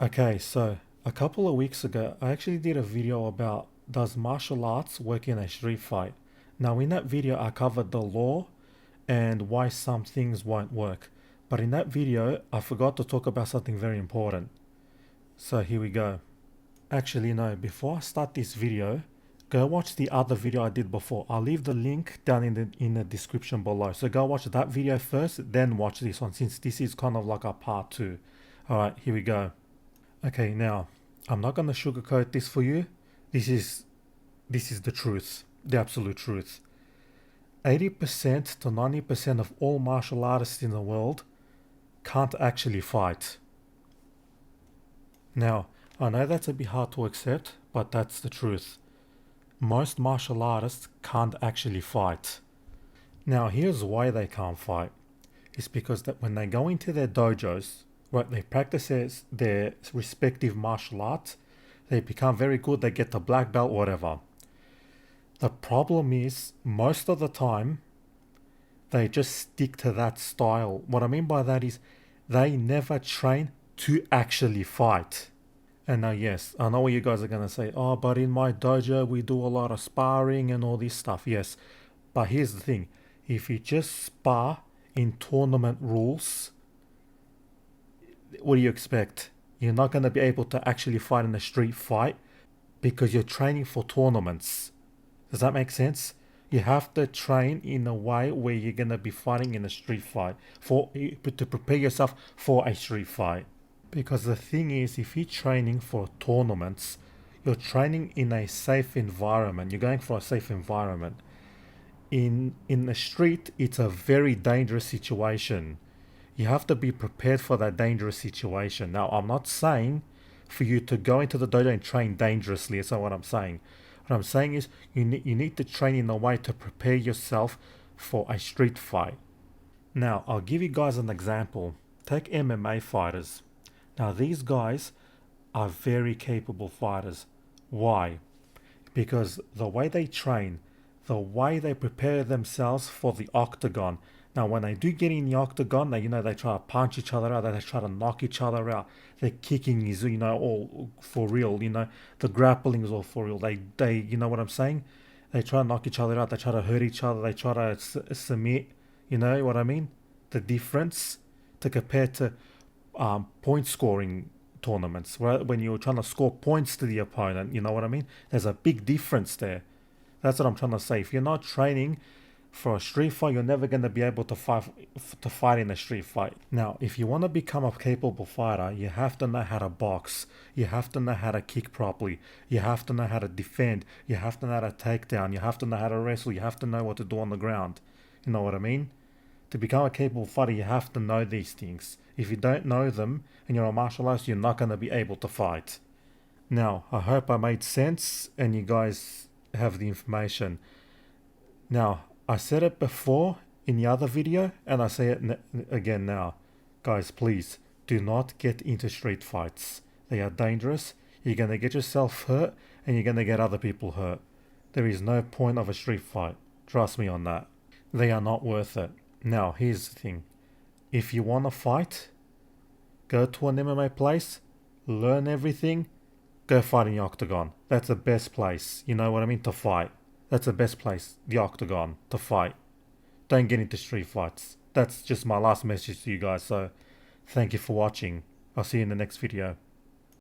Okay, so a couple of weeks ago, I actually did a video about does martial arts work in a street fight? Now, in that video, I covered the law and why some things won't work. But in that video, I forgot to talk about something very important. So here we go. Actually, no, before I start this video, go watch the other video I did before. I'll leave the link down in the description below. So go watch that video first, then watch this one, since this is kind of like a part two. Alright, here we go. Okay, now I'm not gonna sugarcoat this for you. This is the truth, the absolute truth. 80% to 90% of all martial artists in the world can't actually fight. Now, I know that's a bit hard to accept, but that's the truth. Most martial artists can't actually fight. Now, here's why they can't fight. It's because that when they go into their dojos, right, they practice their respective martial arts, they become very good, they get the black belt, whatever. The problem is, most of the time, they just stick to that style. What I mean by that is, they never train to actually fight. And now, yes, I know what you guys are going to say. Oh, but in my dojo, we do a lot of sparring and all this stuff. Yes, but here's the thing. If you just spar in tournament rules, what do you expect? You're not going to be able to actually fight in a street fight because you're training for tournaments. Does that make sense? You have to train in a way where you're going to be fighting in a street fight to prepare yourself for a street fight. Because the thing is, if you're training for tournaments, you're training in a safe environment. You're going for a safe environment. In the street, it's a very dangerous situation. You have to be prepared for that dangerous situation. Now, I'm not saying for you to go into the dojo and train dangerously. That's not what I'm saying. What I'm saying is you need to train in a way to prepare yourself for a street fight. Now, I'll give you guys an example. Take MMA fighters. Now, these guys are very capable fighters. Why? Because the way they train, the way they prepare themselves for the octagon. Now, when they do get in the octagon, they try to punch each other out, they try to knock each other out. Their kicking is, all for real, the grappling is all for real. You know what I'm saying? They try to knock each other out, they try to hurt each other, they try to submit, you know what I mean? The difference to compare to point scoring tournaments, right? When you're trying to score points to the opponent, you know what I mean? There's a big difference there. That's what I'm trying to say. If you're not training for a street fight, you're never going to be able to fight in a street fight. Now, if you want to become a capable fighter, you have to know how to box. You have to know how to kick properly. You have to know how to defend. You have to know how to take down. You have to know how to wrestle. You have to know what to do on the ground. You know what I mean? To become a capable fighter, you have to know these things. If you don't know them and you're a martial artist, you're not going to be able to fight. Now, I hope I made sense and you guys have the information. Now, I said it before in the other video and I say it again now. Guys, please do not get into street fights. They are dangerous. You're going to get yourself hurt and you're going to get other people hurt. There is no point of a street fight. Trust me on that. They are not worth it. Now, here's the thing. If you want to fight, go to an MMA place, learn everything, go fight in the octagon. That's the best place, you know what I mean, to fight. That's the best place, the octagon, to fight. Don't get into street fights. That's just my last message to you guys, so thank you for watching. I'll see you in the next video.